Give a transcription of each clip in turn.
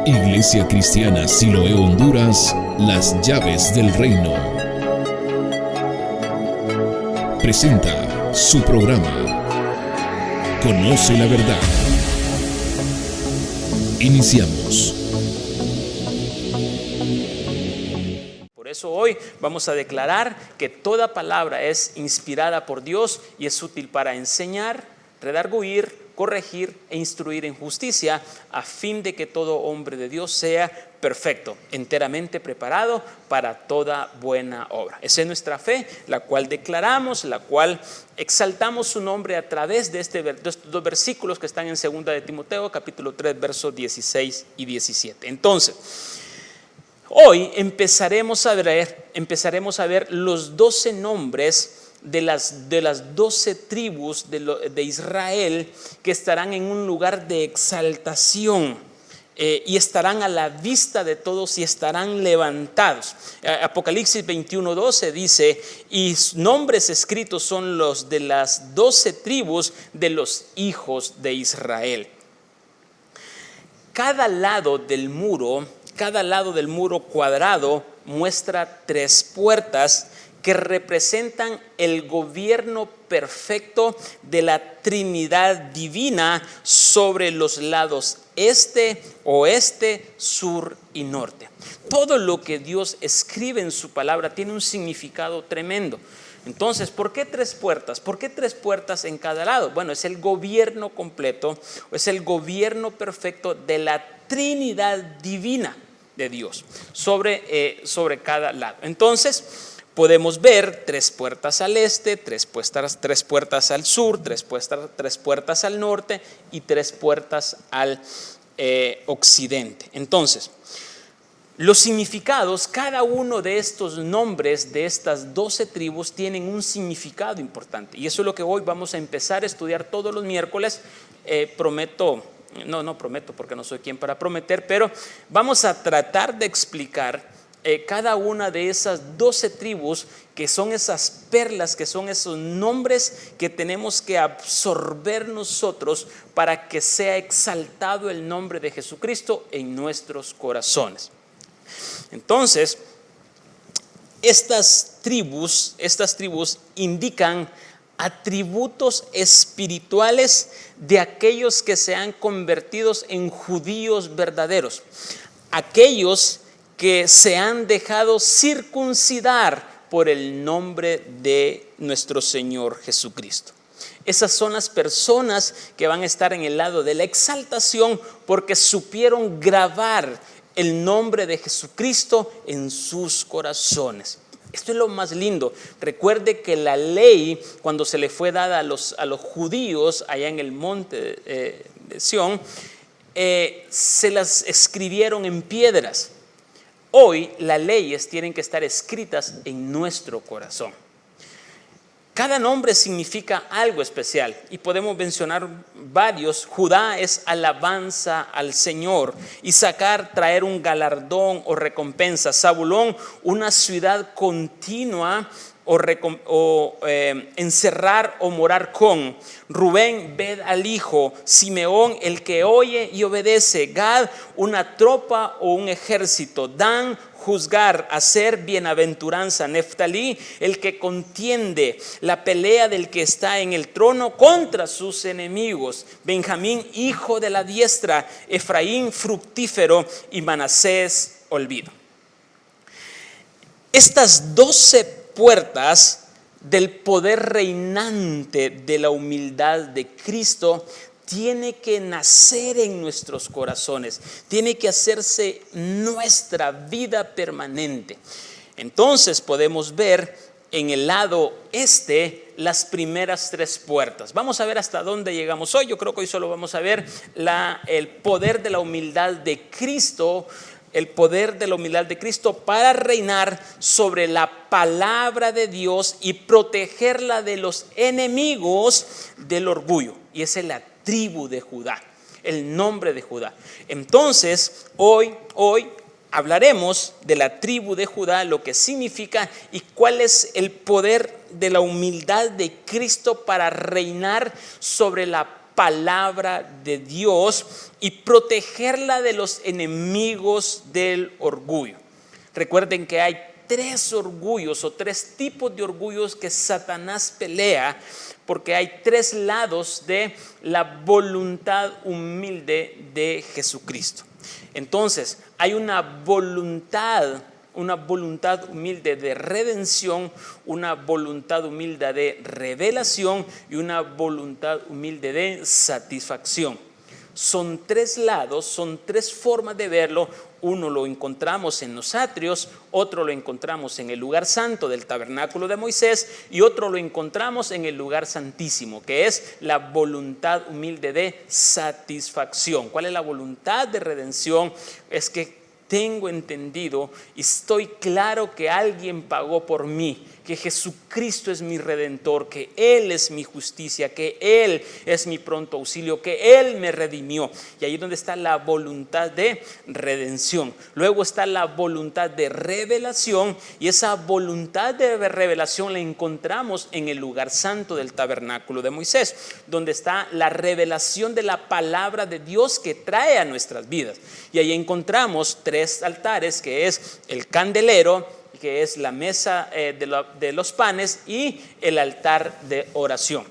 Iglesia Cristiana Siloé Honduras, las llaves del reino. Presenta su programa Conoce la verdad. Iniciamos. Por eso hoy vamos a declarar que toda palabra es inspirada por Dios y es útil para enseñar, redarguir, corregir e instruir en justicia, a fin de que todo hombre de Dios sea perfecto, enteramente preparado para toda buena obra. Esa es nuestra fe, la cual declaramos, la cual exaltamos su nombre a través de estos dos versículos que están en 2 de Timoteo, capítulo 3, versos 16 y 17. Entonces, hoy empezaremos a ver los 12 nombres de las 12 tribus de Israel que estarán en un lugar de exaltación y estarán a la vista de todos y estarán levantados. Apocalipsis 21:12 dice: y nombres escritos son los de las 12 tribus de los hijos de Israel. Cada lado del muro cuadrado muestra 3 puertas que representan el gobierno perfecto de la Trinidad divina sobre los lados este, oeste, sur y norte. Todo lo que Dios escribe en su palabra tiene un significado tremendo. Entonces, ¿por qué 3 puertas? ¿Por qué 3 puertas en cada lado? Bueno, es el gobierno completo, es el gobierno perfecto de la Trinidad divina de Dios sobre cada lado. Entonces, podemos ver 3 puertas al este, 3 puertas al sur, 3 puertas al norte y 3 puertas al occidente. Entonces, los significados, cada uno de estos nombres de estas 12 tribus tienen un significado importante. Y eso es lo que hoy vamos a empezar a estudiar todos los miércoles. No prometo porque no soy quien para prometer, pero vamos a tratar de explicar cada una de esas 12 tribus, que son esas perlas, que son esos nombres que tenemos que absorber nosotros para que sea exaltado el nombre de Jesucristo en nuestros corazones. Entonces, estas tribus indican atributos espirituales de aquellos que se han convertido en judíos verdaderos, aquellos que se han dejado circuncidar por el nombre de nuestro Señor Jesucristo. Esas son las personas que van a estar en el lado de la exaltación porque supieron grabar el nombre de Jesucristo en sus corazones. Esto es lo más lindo. Recuerde que la ley, cuando se le fue dada a los judíos allá en el monte de Sión, se las escribieron en piedras. Hoy las leyes tienen que estar escritas en nuestro corazón. Cada nombre significa algo especial y podemos mencionar varios. Judá es alabanza al Señor. Isaacar, traer un galardón o recompensa. Zabulón, una ciudad continua o encerrar o morar con. Rubén, ved al hijo. Simeón, el que oye y obedece. Gad, una tropa o un ejército. Dan, juzgar, hacer bienaventuranza. Neftalí, el que contiende, la pelea del que está en el trono contra sus enemigos. Benjamín, hijo de la diestra. Efraín, fructífero. Y Manasés, olvido. Estas 12 puertas del poder reinante de la humildad de Cristo tiene que nacer en nuestros corazones, tiene que hacerse nuestra vida permanente. Entonces podemos ver en el lado este las primeras 3 puertas. Vamos a ver hasta dónde llegamos hoy. Yo creo que hoy solo vamos a ver el poder de la humildad de Cristo, para reinar sobre la palabra de Dios y protegerla de los enemigos del orgullo. Y esa es la tribu de Judá, el nombre de Judá. Entonces, hoy hablaremos de la tribu de Judá, lo que significa y cuál es el poder de la humildad de Cristo para reinar sobre la palabra de Dios y protegerla de los enemigos del orgullo. Recuerden que hay 3 orgullos o 3 tipos de orgullos que Satanás pelea, porque hay 3 lados de la voluntad humilde de Jesucristo. Entonces, hay una voluntad humilde de redención, una voluntad humilde de revelación y una voluntad humilde de satisfacción. Son 3 lados, son 3 formas de verlo. Uno lo encontramos en los atrios, otro lo encontramos en el lugar santo del tabernáculo de Moisés y otro lo encontramos en el lugar santísimo, que es la voluntad humilde de satisfacción. ¿Cuál es la voluntad de redención? Es que tengo entendido y estoy claro que alguien pagó por mí, que Jesucristo es mi redentor, que Él es mi justicia, que Él es mi pronto auxilio, que Él me redimió. Y ahí es donde está la voluntad de redención. Luego está la voluntad de revelación, y esa voluntad de revelación la encontramos en el lugar santo del tabernáculo de Moisés, donde está la revelación de la palabra de Dios que trae a nuestras vidas. Y ahí encontramos 3 altares, que es el candelero, que es la mesa de los panes, y el altar de oración.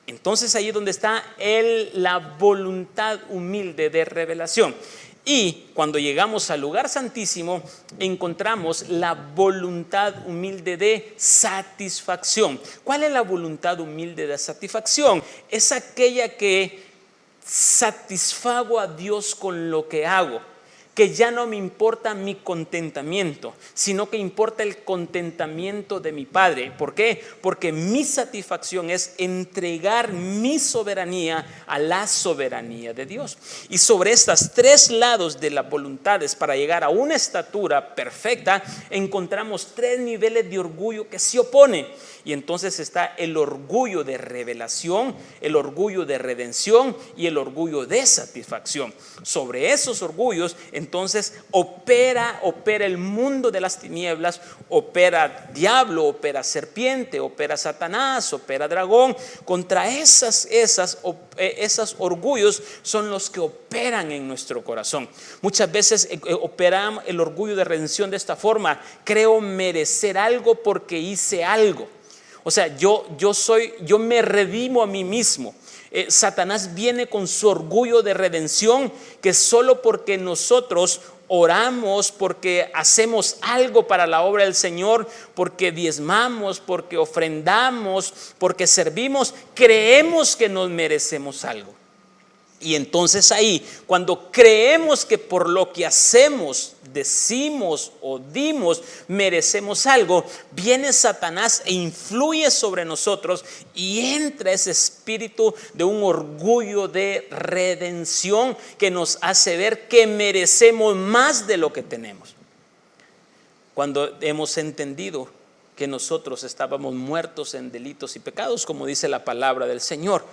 Entonces ahí es donde está la voluntad humilde de revelación. Y cuando llegamos al lugar santísimo, encontramos la voluntad humilde de satisfacción. ¿Cuál es la voluntad humilde de satisfacción? Es aquella que satisfago a Dios con lo que hago, que ya no me importa mi contentamiento, sino que importa el contentamiento de mi Padre. ¿Por qué? Porque mi satisfacción es entregar mi soberanía a la soberanía de Dios. Y sobre estas 3 lados de las voluntades para llegar a una estatura perfecta, encontramos 3 niveles de orgullo que se oponen. Y entonces está el orgullo de revelación, el orgullo de redención y el orgullo de satisfacción. Sobre esos orgullos, entonces opera el mundo de las tinieblas, opera diablo, opera serpiente, opera Satanás, opera dragón. Contra esos orgullos son los que operan en nuestro corazón. Muchas veces opera el orgullo de redención de esta forma: creo merecer algo porque hice algo. O sea, yo me redimo a mí mismo. Satanás viene con su orgullo de redención, que solo porque nosotros oramos, porque hacemos algo para la obra del Señor, porque diezmamos, porque ofrendamos, porque servimos, creemos que nos merecemos algo. Y entonces ahí, cuando creemos que por lo que hacemos, decimos o dimos, merecemos algo, viene Satanás e influye sobre nosotros, y entra ese espíritu de un orgullo de redención que nos hace ver que merecemos más de lo que tenemos. Cuando hemos entendido que nosotros estábamos muertos en delitos y pecados, como dice la palabra del Señor,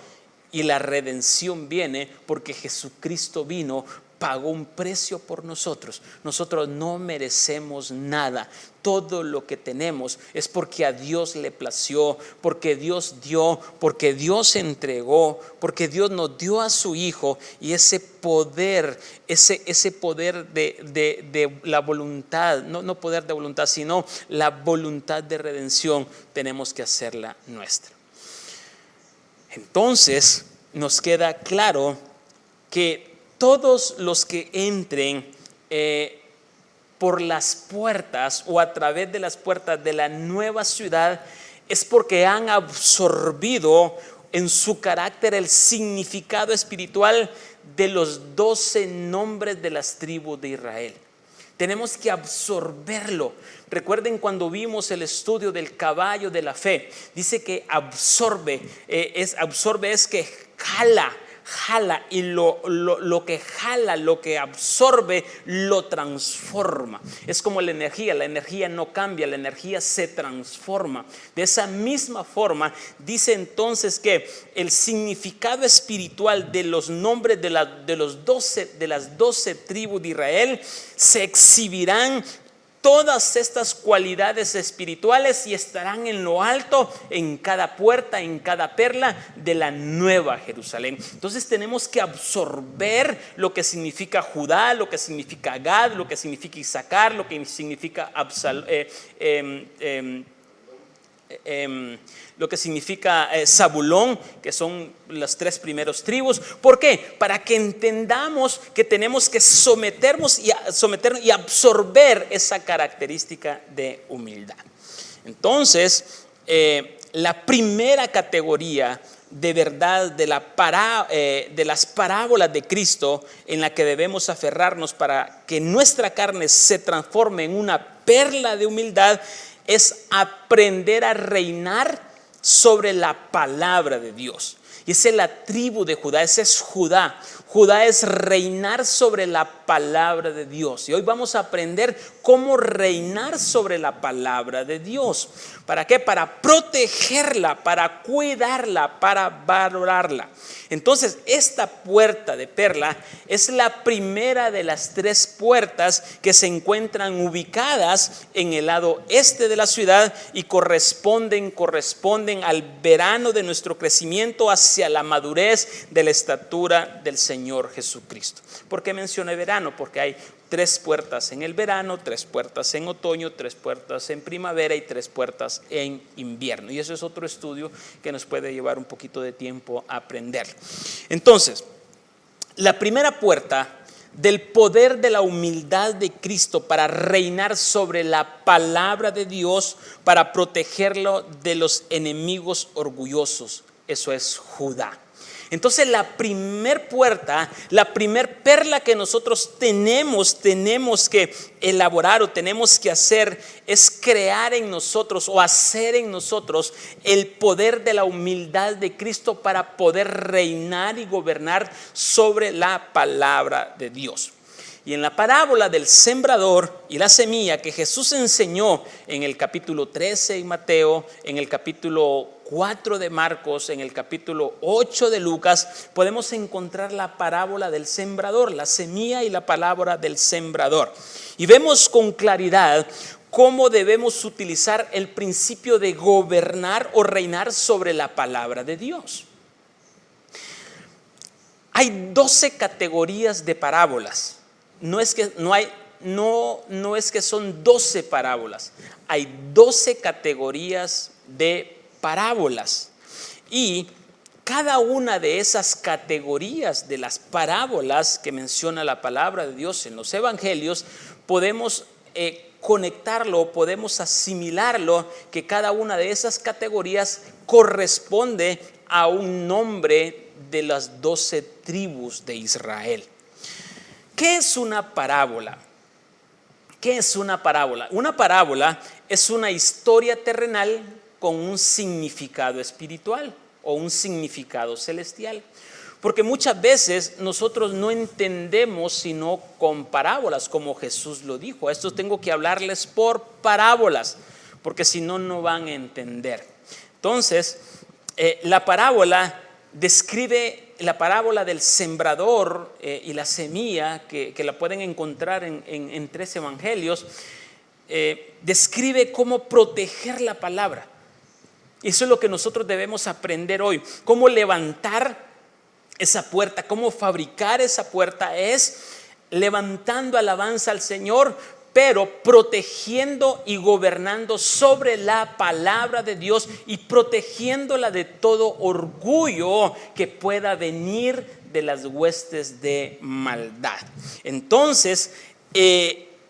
y la redención viene porque Jesucristo vino, pagó un precio por nosotros. Nosotros no merecemos nada. Todo lo que tenemos es porque a Dios le plació, porque Dios dio, porque Dios entregó, porque Dios nos dio a su Hijo. Y ese poder, ese poder de la voluntad, no poder de voluntad, sino la voluntad de redención, tenemos que hacerla nuestra. Entonces nos queda claro que todos los que entren por las puertas o a través de las puertas de la nueva ciudad es porque han absorbido en su carácter el significado espiritual de los 12 nombres de las tribus de Israel. Tenemos que absorberlo. Recuerden cuando vimos el estudio del caballo de la fe, dice que absorbe es que jala, y lo que jala, lo que absorbe, lo transforma. Es como la energía no cambia, la energía se transforma. De esa misma forma, dice entonces que el significado espiritual de los nombres de las 12 tribus de Israel se exhibirán todas estas cualidades espirituales y estarán en lo alto, en cada puerta, en cada perla de la nueva Jerusalén. Entonces tenemos que absorber lo que significa Judá, lo que significa Gad, lo que significa Isaacar, lo que significa lo que significa Zabulón, que son las 3 primeros tribus. ¿Por qué? Para que entendamos que tenemos que someternos y absorber esa característica de humildad. Entonces, la primera categoría de verdad de las parábolas de Cristo en la que debemos aferrarnos para que nuestra carne se transforme en una perla de humildad es aprender a reinar sobre la palabra de Dios. Y esa es la tribu de Judá, ese es Judá. Judá es reinar sobre la palabra de Dios. Y hoy vamos a aprender cómo reinar sobre la palabra de Dios. ¿Para qué? Para protegerla, para cuidarla, para valorarla. Entonces, esta puerta de perla es la primera de las 3 puertas que se encuentran ubicadas en el lado este de la ciudad y corresponden al verano de nuestro crecimiento hacia la madurez de la estatura del Señor Jesucristo. ¿Por qué mencioné verano? Porque hay 3 puertas en el verano, 3 puertas en otoño, 3 puertas en primavera y 3 puertas en invierno. Y eso es otro estudio que nos puede llevar un poquito de tiempo a aprender. Entonces, la primera puerta del poder de la humildad de Cristo para reinar sobre la palabra de Dios, para protegerlo de los enemigos orgullosos, eso es Judá. Entonces la primer puerta, la primer perla que nosotros tenemos que elaborar o tenemos que hacer es crear en nosotros o hacer en nosotros el poder de la humildad de Cristo para poder reinar y gobernar sobre la palabra de Dios. Y en la parábola del sembrador y la semilla que Jesús enseñó en el capítulo 13 de Mateo, en el capítulo 4 de Marcos, en el capítulo 8 de Lucas, podemos encontrar la parábola del sembrador, la semilla y la parábola del sembrador. Y vemos con claridad cómo debemos utilizar el principio de gobernar o reinar sobre la palabra de Dios. Hay 12 categorías de parábolas. No es que son 12 parábolas, hay 12 categorías de parábolas. Y cada una de esas categorías de las parábolas que menciona la palabra de Dios en los evangelios, podemos conectarlo, podemos asimilarlo, que cada una de esas categorías corresponde a un nombre de las 12 tribus de Israel. ¿Qué es una parábola? ¿Qué es una parábola? Una parábola es una historia terrenal con un significado espiritual o un significado celestial. Porque muchas veces nosotros no entendemos sino con parábolas, como Jesús lo dijo. A esto tengo que hablarles por parábolas, porque si no, no van a entender. Entonces, la parábola describe la parábola del sembrador y la semilla, que la pueden encontrar en 3 evangelios, describe cómo proteger la palabra. Eso es lo que nosotros debemos aprender hoy. Cómo levantar esa puerta, cómo fabricar esa puerta es levantando alabanza al Señor, pero protegiendo y gobernando sobre la palabra de Dios y protegiéndola de todo orgullo que pueda venir de las huestes de maldad. Entonces,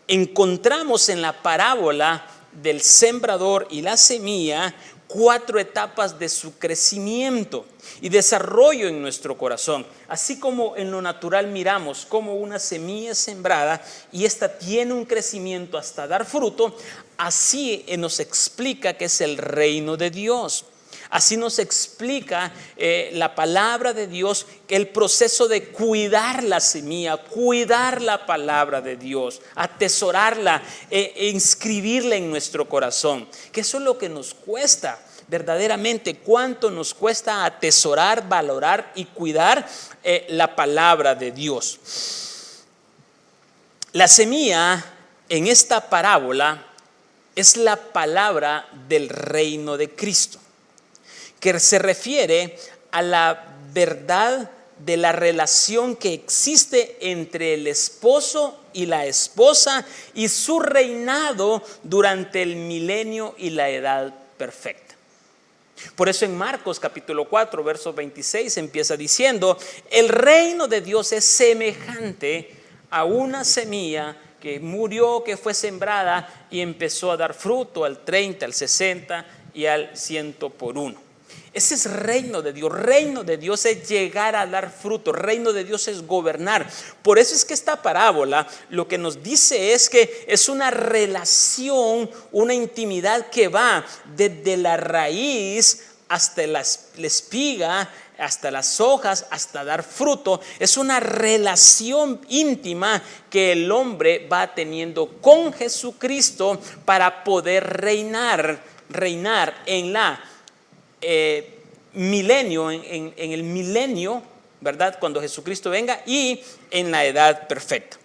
encontramos en la parábola del sembrador y la semilla 4 etapas de su crecimiento y desarrollo en nuestro corazón. Así como en lo natural miramos como una semilla es sembrada y esta tiene un crecimiento hasta dar fruto, así nos explica que es el reino de Dios. Así nos explica la palabra de Dios, que el proceso de cuidar la semilla, cuidar la palabra de Dios, atesorarla e inscribirla en nuestro corazón. Que eso es lo que nos cuesta verdaderamente, cuánto nos cuesta atesorar, valorar y cuidar la palabra de Dios. La semilla en esta parábola es la palabra del reino de Cristo, que se refiere a la verdad de la relación que existe entre el esposo y la esposa y su reinado durante el milenio y la edad perfecta. Por eso en Marcos capítulo 4, verso 26 empieza diciendo: el reino de Dios es semejante a una semilla que murió, que fue sembrada y empezó a dar fruto al 30, al 60 y al 100 por uno. Ese es reino de Dios. Reino de Dios es llegar a dar fruto. Reino de Dios es gobernar. Por eso es que esta parábola lo que nos dice es que es una relación, una intimidad que va desde la raíz hasta la espiga, hasta las hojas, hasta dar fruto. Es una relación íntima que el hombre va teniendo con Jesucristo para poder reinar en la milenio, en el milenio, ¿verdad? Cuando Jesucristo venga, y en la edad perfecta.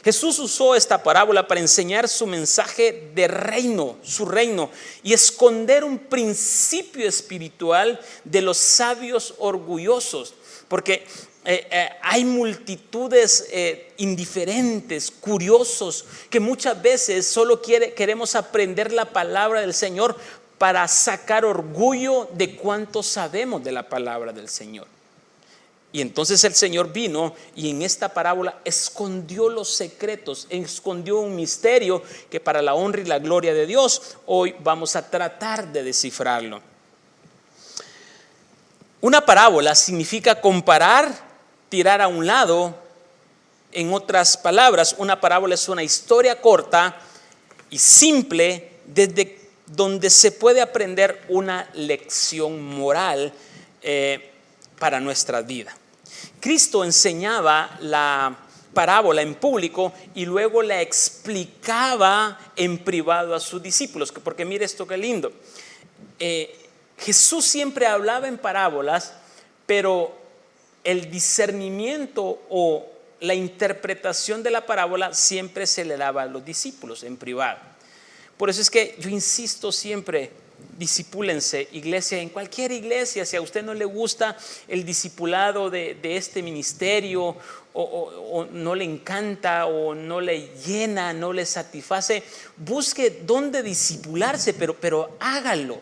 Jesús usó esta parábola para enseñar su mensaje de reino, su reino, y esconder un principio espiritual de los sabios orgullosos, porque hay multitudes indiferentes, curiosos, que muchas veces solo queremos aprender la palabra del Señor para sacar orgullo de cuánto sabemos de la palabra del Señor. Y entonces el Señor vino y en esta parábola escondió los secretos, escondió un misterio que para la honra y la gloria de Dios hoy vamos a tratar de descifrarlo. Una parábola significa comparar, tirar a un lado. En otras palabras, una parábola es una historia corta y simple desde donde se puede aprender una lección moral para nuestra vida. Cristo enseñaba la parábola en público y luego la explicaba en privado a sus discípulos, porque mire esto que lindo. Jesús siempre hablaba en parábolas, pero el discernimiento o la interpretación de la parábola siempre se le daba a los discípulos en privado. Por eso es que yo insisto siempre: discipúlense, iglesia, en cualquier iglesia. Si a usted no le gusta el discipulado de este ministerio, o no le encanta, o no le llena, no le satisface, busque dónde discipularse, pero hágalo.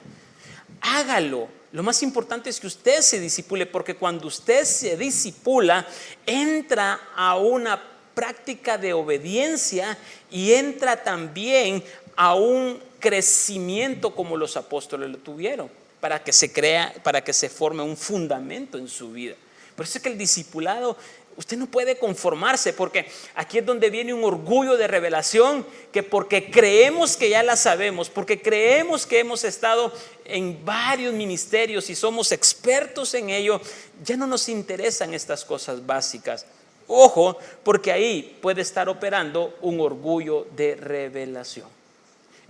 Lo más importante es que usted se discipule, porque cuando usted se discipula, entra a una práctica de obediencia y entra también a un crecimiento como los apóstoles lo tuvieron, para que se forme un fundamento en su vida. Por eso es que el discipulado, usted no puede conformarse, porque aquí es donde viene un orgullo de revelación, que porque creemos que ya la sabemos, porque creemos que hemos estado en varios ministerios y somos expertos en ello, ya no nos interesan estas cosas básicas. Ojo, porque ahí puede estar operando un orgullo de revelación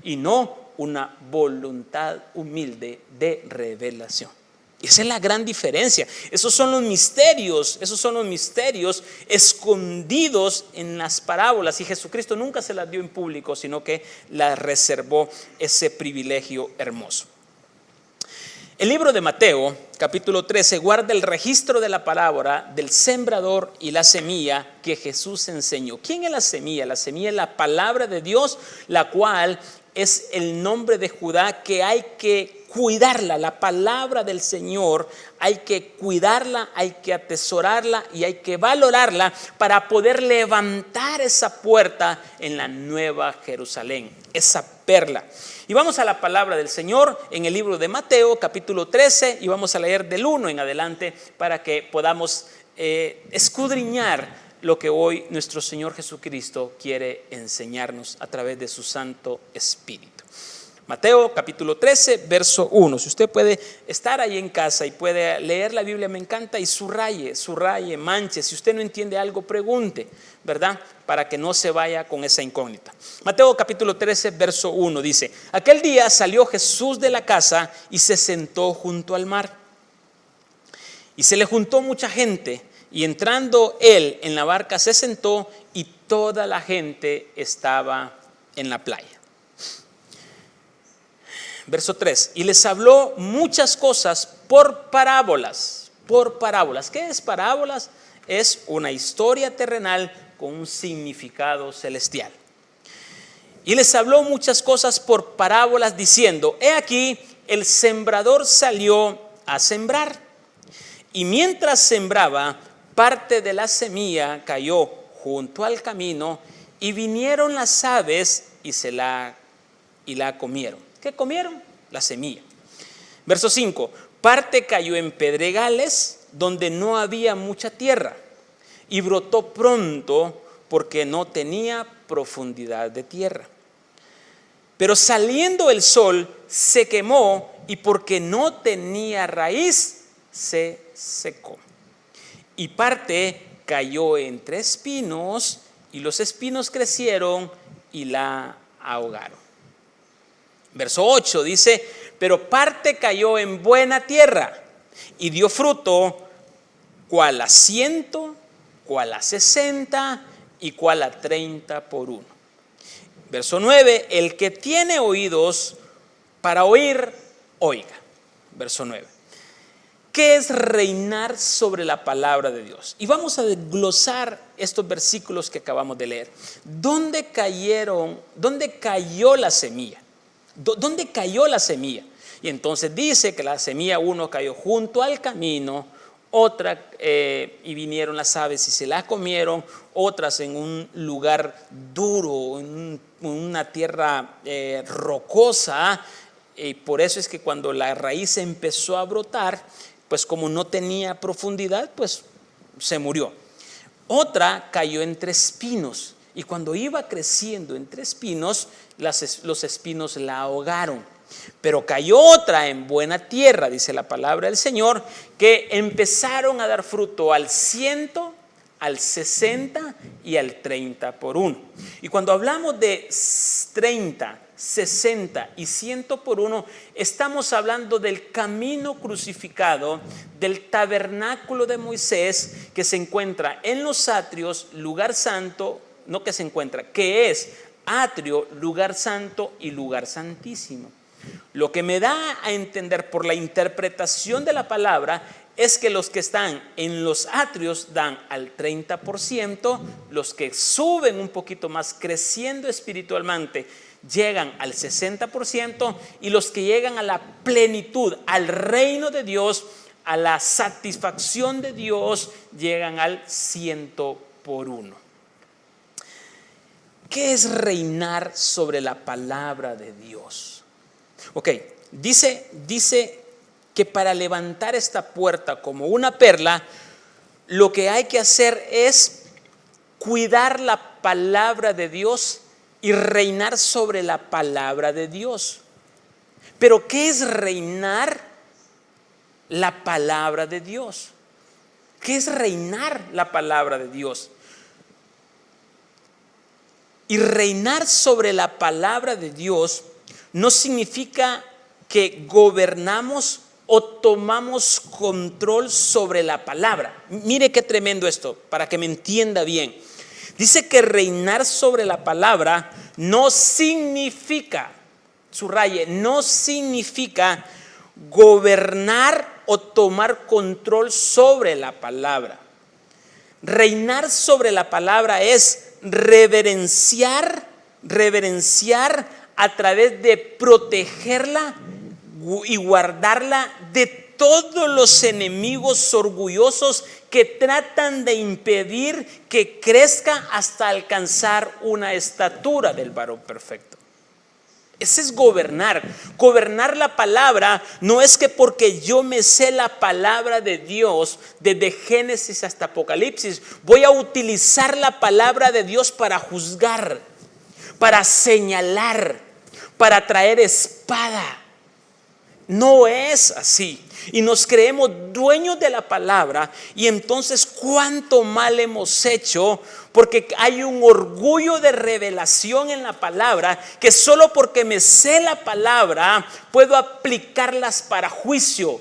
y no una voluntad humilde de revelación. Y esa es la gran diferencia. Esos son los misterios escondidos en las parábolas, y Jesucristo nunca se las dio en público, sino que las reservó, ese privilegio hermoso. El libro de Mateo, capítulo 13, guarda el registro de la parábola del sembrador y la semilla que Jesús enseñó. ¿Quién es la semilla? La semilla es la palabra de Dios, la cual es el nombre de Judá, que hay que cuidarla. La palabra del Señor hay que cuidarla, hay que atesorarla y hay que valorarla para poder levantar esa puerta en la nueva Jerusalén, esa perla. Y vamos a la palabra del Señor en el libro de Mateo, capítulo 13, y vamos a leer del 1 en adelante para que podamos escudriñar lo que hoy nuestro Señor Jesucristo quiere enseñarnos a través de su Santo Espíritu. Mateo capítulo 13, verso 1. Si usted puede estar ahí en casa y puede leer la Biblia, me encanta, y subraye, manche. Si usted no entiende algo, pregunte, ¿verdad? Para que no se vaya con esa incógnita. Mateo capítulo 13, verso 1 dice: aquel día salió Jesús de la casa y se sentó junto al mar. Y se le juntó mucha gente, y entrando él en la barca se sentó, y toda la gente estaba en la playa. Verso 3, y les habló muchas cosas por parábolas. Por parábolas. ¿Qué es parábolas? Es una historia terrenal con un significado celestial. Y les habló muchas cosas por parábolas diciendo, he aquí, el sembrador salió a sembrar. Y mientras sembraba, parte de la semilla cayó junto al camino y vinieron las aves y la comieron. ¿Qué comieron? La semilla. Verso 5, parte cayó en pedregales donde no había mucha tierra y brotó pronto porque no tenía profundidad de tierra. Pero saliendo el sol se quemó y porque no tenía raíz se secó. Y parte cayó entre espinos y los espinos crecieron y la ahogaron. Verso 8 dice, pero parte cayó en buena tierra y dio fruto, cual a 100, cual a 60 y cual a 30 por uno. Verso 9, el que tiene oídos para oír, oiga. Verso 9. ¿Qué es reinar sobre la palabra de Dios? Y vamos a desglosar estos versículos que acabamos de leer. ¿Dónde cayó la semilla? ¿Dónde cayó la semilla? Y entonces dice que la semilla uno cayó junto al camino, otra y vinieron las aves y se la comieron, otras en un lugar duro, en una tierra rocosa, y por eso es que cuando la raíz empezó a brotar, pues como no tenía profundidad, pues se murió. Otra cayó entre espinos y cuando iba creciendo entre espinos, los espinos la ahogaron. Pero cayó otra en buena tierra, dice la palabra del Señor, que empezaron a dar fruto al 100, al 60 y al 30 por uno. Y cuando hablamos de 30, 60 y 100 por uno, estamos hablando del camino crucificado, del tabernáculo de Moisés que se encuentra en los atrios, lugar santo, no que se encuentra, que es atrio, lugar santo y lugar santísimo. Lo que me da a entender por la interpretación de la palabra es que los que están en los atrios dan al 30%, los que suben un poquito más creciendo espiritualmente llegan al 60% y los que llegan a la plenitud, al reino de Dios, a la satisfacción de Dios, llegan al 100 por uno. ¿Qué es reinar sobre la palabra de Dios? Ok, dice que para levantar esta puerta como una perla, lo que hay que hacer es cuidar la palabra de Dios y reinar sobre la palabra de Dios. Pero ¿qué es reinar la palabra de Dios? ¿Qué es reinar la palabra de Dios? Y reinar sobre la palabra de Dios no significa que gobernamos o tomamos control sobre la palabra. Mire qué tremendo esto, para que me entienda bien. Dice que reinar sobre la palabra no significa, subraye, no significa gobernar o tomar control sobre la palabra. Reinar sobre la palabra es reverenciar a través de protegerla y guardarla de todos los enemigos orgullosos que tratan de impedir que crezca hasta alcanzar una estatura del varón perfecto. Ese es gobernar. Gobernar la palabra no es que porque yo me sé la palabra de Dios desde Génesis hasta Apocalipsis, voy a utilizar la palabra de Dios para juzgar, para señalar, para traer espada. No es así. Y nos creemos dueños de la palabra y entonces cuánto mal hemos hecho porque hay un orgullo de revelación en la palabra que solo porque me sé la palabra puedo aplicarlas para juicio.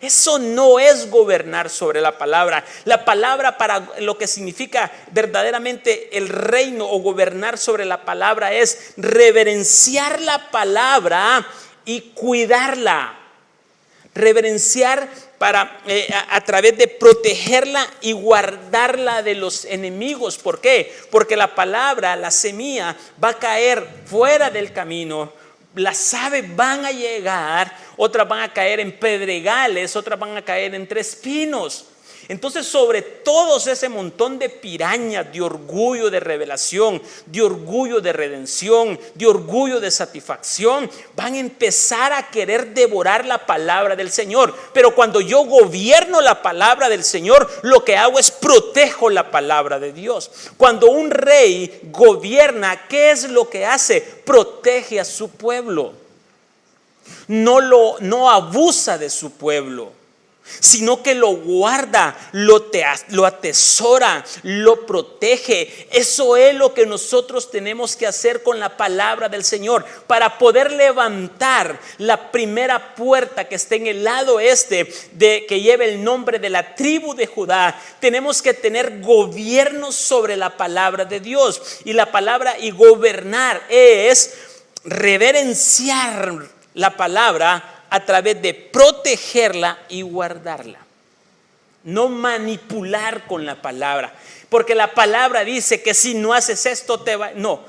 Eso no es gobernar sobre la palabra. La palabra, para lo que significa verdaderamente el reino o gobernar sobre la palabra, es reverenciar la palabra y cuidarla. Reverenciar a través de protegerla y guardarla de los enemigos. ¿Por qué? Porque la palabra, la semilla, va a caer fuera del camino. Las aves van a llegar, otras van a caer en pedregales, otras van a caer entre espinos. Entonces, sobre todos ese montón de pirañas, de orgullo de revelación, de orgullo de redención, de orgullo de satisfacción, van a empezar a querer devorar la palabra del Señor. Pero cuando yo gobierno la palabra del Señor, lo que hago es protejo la palabra de Dios. Cuando un rey gobierna, ¿qué es lo que hace? Protege a su pueblo. No abusa de su pueblo, sino que lo guarda, lo atesora, lo protege. Eso es lo que nosotros tenemos que hacer con la palabra del Señor. Para poder levantar la primera puerta que esté en el lado que lleve el nombre de la tribu de Judá, tenemos que tener gobierno sobre la palabra de Dios. Y la palabra y gobernar es reverenciar la palabra a través de protegerla y guardarla. No manipular con la palabra, porque la palabra dice que si no haces esto te va. No,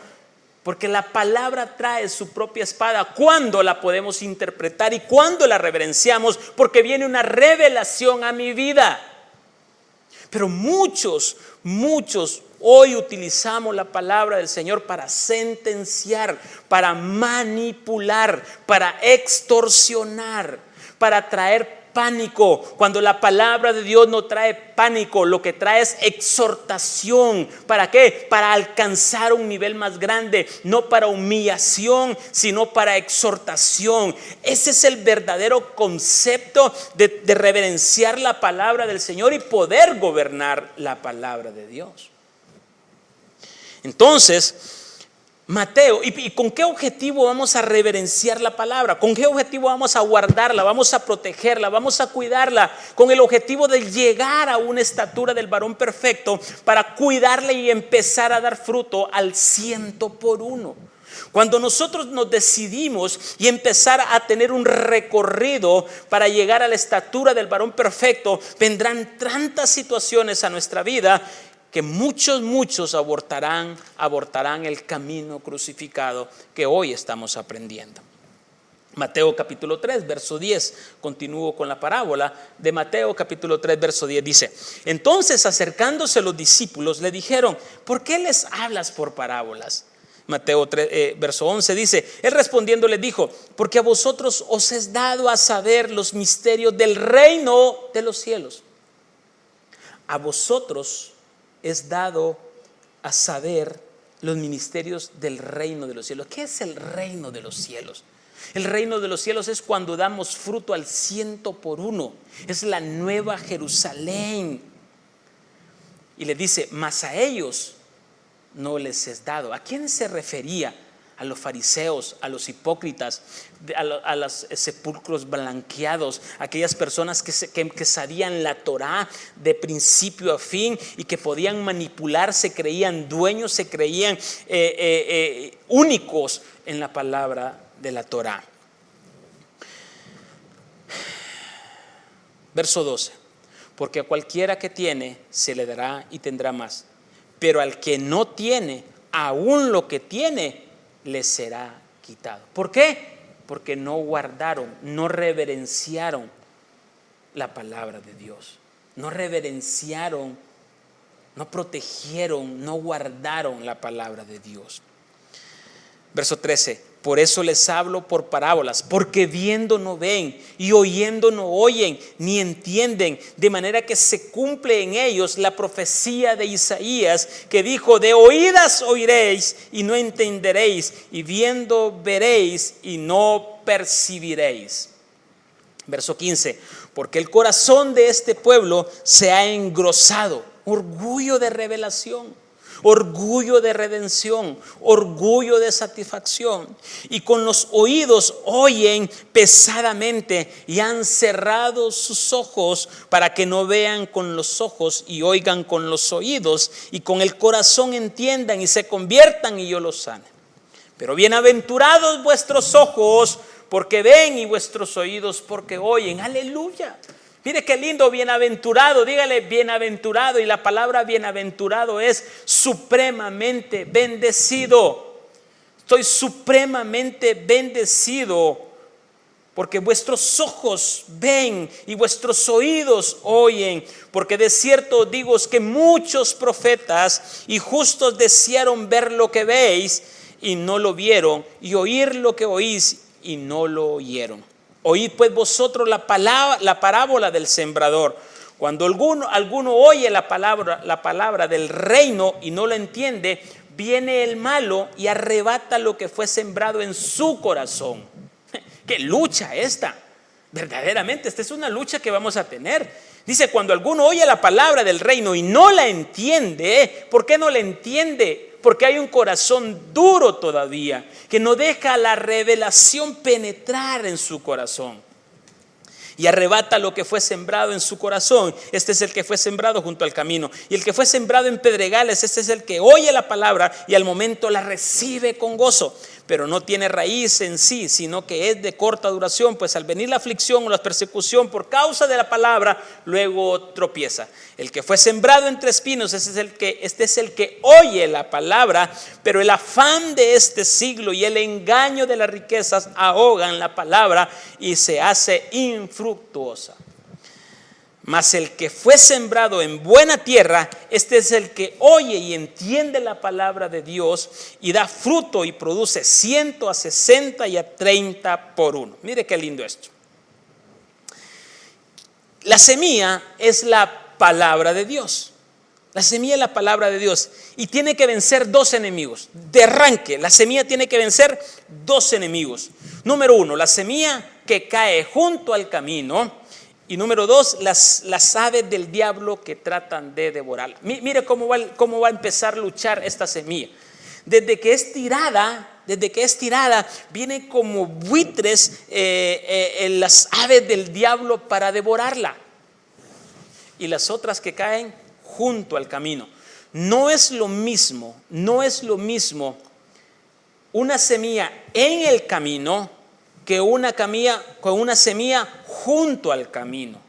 porque la palabra trae su propia espada. ¿Cuándo la podemos interpretar y cuándo la reverenciamos? Porque viene una revelación a mi vida. Pero muchos hoy utilizamos la palabra del Señor para sentenciar, para manipular, para extorsionar, para traer pánico, cuando la palabra de Dios no trae pánico, lo que trae es exhortación. ¿Para qué? Para alcanzar un nivel más grande, no para humillación, sino para exhortación. Ese es el verdadero concepto de reverenciar la palabra del Señor y poder gobernar la palabra de Dios. Entonces, Mateo, ¿y con qué objetivo vamos a reverenciar la palabra? ¿Con qué objetivo vamos a guardarla? ¿Vamos a protegerla? ¿Vamos a cuidarla? Con el objetivo de llegar a una estatura del varón perfecto, para cuidarla y empezar a dar fruto al 100%. Cuando nosotros nos decidimos y empezar a tener un recorrido para llegar a la estatura del varón perfecto, vendrán tantas situaciones a nuestra vida que muchos abortarán el camino crucificado que hoy estamos aprendiendo. Mateo capítulo 3, verso 10, continúo con la parábola de Mateo capítulo 3, verso 10, dice: entonces, acercándose los discípulos, le dijeron: ¿por qué les hablas por parábolas? Mateo 3, verso 11 dice: él respondiendo les dijo: porque a vosotros os es dado a saber los misterios del reino de los cielos. A vosotros es dado a saber los ministerios del reino de los cielos. ¿Qué es el reino de los cielos? El reino de los cielos es cuando damos fruto al 100%. Es la nueva Jerusalén. Y le dice: mas a ellos no les es dado. ¿A quién se refería? A los fariseos, a los hipócritas, a los sepulcros blanqueados, aquellas personas que sabían la Torá de principio a fin y que podían manipular, se creían dueños, se creían únicos en la palabra de la Torá. Verso 12: porque a cualquiera que tiene se le dará y tendrá más, pero al que no tiene, aún lo que tiene le será quitado. ¿Por qué? Porque no guardaron, no reverenciaron la palabra de Dios. No reverenciaron, no protegieron, no guardaron la palabra de Dios. Verso 13: por eso les hablo por parábolas, porque viendo no ven y oyendo no oyen, ni entienden, de manera que se cumple en ellos la profecía de Isaías, que dijo: de oídas oiréis y no entenderéis, y viendo veréis y no percibiréis. Verso 15: porque el corazón de este pueblo se ha engrosado. Orgullo de revelación. orgullo de redención, orgullo de satisfacción. Y con los oídos oyen pesadamente y han cerrado sus ojos para que no vean con los ojos y oigan con los oídos y con el corazón entiendan y se conviertan y yo los sane. Pero bienaventurados vuestros ojos porque ven y vuestros oídos porque oyen. Aleluya. Mire qué lindo, bienaventurado, dígale bienaventurado, y la palabra bienaventurado es supremamente bendecido. Estoy supremamente bendecido porque vuestros ojos ven y vuestros oídos oyen, porque de cierto digo que muchos profetas y justos desearon ver lo que veis y no lo vieron, y oír lo que oís y no lo oyeron. Oíd pues vosotros la parábola del sembrador. Cuando alguno oye la palabra del reino y no la entiende, viene el malo y arrebata lo que fue sembrado en su corazón. ¡Qué lucha esta! Verdaderamente, esta es una lucha que vamos a tener. Dice, cuando alguno oye la palabra del reino y no la entiende, ¿por qué no la entiende? Porque hay un corazón duro todavía, que no deja la revelación penetrar en su corazón. Y arrebata lo que fue sembrado en su corazón. Este es el que fue sembrado junto al camino. Y el que fue sembrado en pedregales, este es el que oye la palabra y al momento la recibe con gozo, pero no tiene raíz en sí, sino que es de corta duración, pues al venir la aflicción o la persecución por causa de la palabra, luego tropieza. El que fue sembrado entre espinos, este es el que oye la palabra, pero el afán de este siglo y el engaño de las riquezas ahogan la palabra y se hace infructuosa. Mas el que fue sembrado en buena tierra, este es el que oye y entiende la palabra de Dios y da fruto y produce 100, a 60 y a 30 por uno. Mire qué lindo esto. La semilla es la palabra de Dios. La semilla es la palabra de Dios y tiene que vencer dos enemigos. De arranque, la semilla tiene que vencer dos enemigos. Número uno, la semilla que cae junto al camino. Y número dos, las aves del diablo que tratan de devorarla. Mire cómo va a empezar a luchar esta semilla. Desde que es tirada, vienen como buitres las aves del diablo para devorarla. Y las otras que caen junto al camino. No es lo mismo una semilla en el camino que una semilla junto al camino.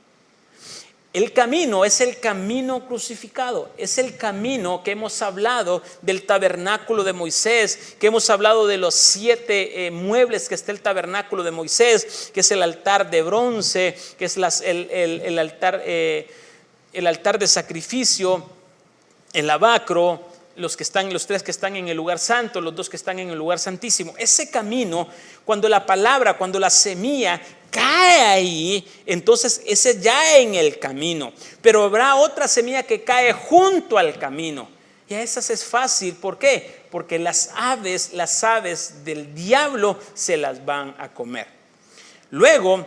El camino es el camino crucificado, es el camino que hemos hablado del tabernáculo de Moisés, que hemos hablado de los 7 muebles que está el tabernáculo de Moisés, que es el altar de bronce, que es el altar de sacrificio, el lavacro, los 3 que están en el lugar santo, los 2 que están en el lugar santísimo. Ese camino, cuando la semilla cae ahí, entonces ese ya en el camino. Pero habrá otra semilla que cae junto al camino. Y a esas es fácil. ¿Por qué? Porque las aves del diablo se las van a comer. Luego,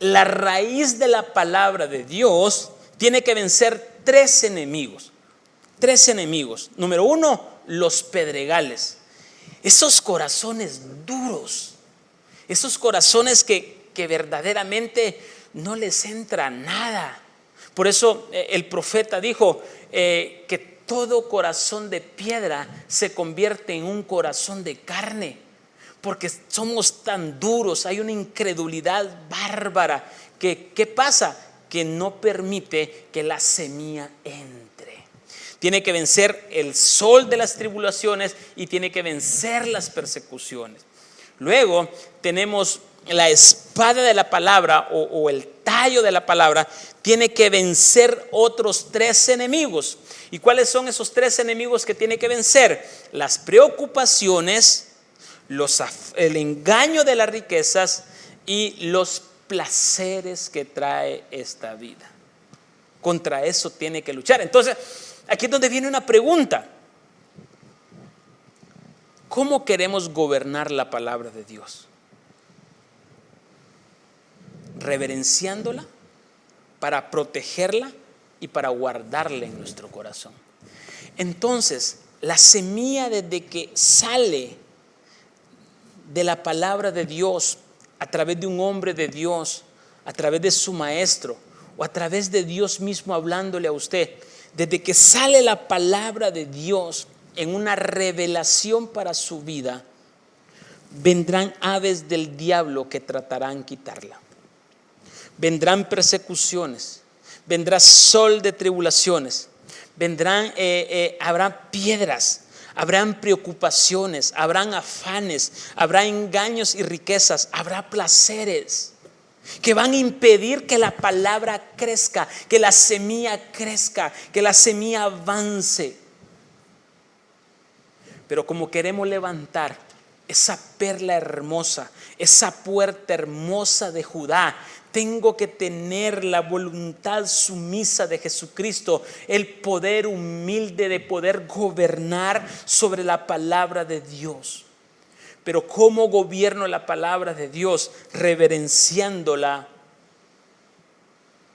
la raíz de la palabra de Dios tiene que vencer 3 enemigos. 3 enemigos. Número 1, los pedregales. Esos corazones duros, esos corazones que verdaderamente no les entra nada. Por eso el profeta dijo que todo corazón de piedra se convierte en un corazón de carne, porque somos tan duros, hay una incredulidad bárbara que ¿qué pasa? Que no permite que la semilla entre. Tiene que vencer el sol de las tribulaciones y tiene que vencer las persecuciones. Luego tenemos la espada de la palabra o el tallo de la palabra, tiene que vencer otros 3 enemigos. ¿Y cuáles son esos 3 enemigos que tiene que vencer? Las preocupaciones, el engaño de las riquezas y los placeres que trae esta vida. Contra eso tiene que luchar. Entonces, aquí es donde viene una pregunta. ¿Cómo queremos gobernar la palabra de Dios? Reverenciándola, para protegerla y para guardarla en nuestro corazón. Entonces, la semilla desde que sale de la palabra de Dios, a través de un hombre de Dios, a través de su maestro o a través de Dios mismo hablándole a usted, desde que sale la palabra de Dios en una revelación para su vida, vendrán aves del diablo que tratarán quitarla. Vendrán persecuciones, vendrá sol de tribulaciones, habrá piedras, habrán preocupaciones, habrán afanes, habrá engaños y riquezas, habrá placeres que van a impedir que la palabra crezca, que la semilla crezca, que la semilla avance. Pero como queremos levantar esa perla hermosa, esa puerta hermosa de Judá, tengo que tener la voluntad sumisa de Jesucristo, el poder humilde de poder gobernar sobre la palabra de Dios. Pero ¿cómo gobierno la palabra de Dios? Reverenciándola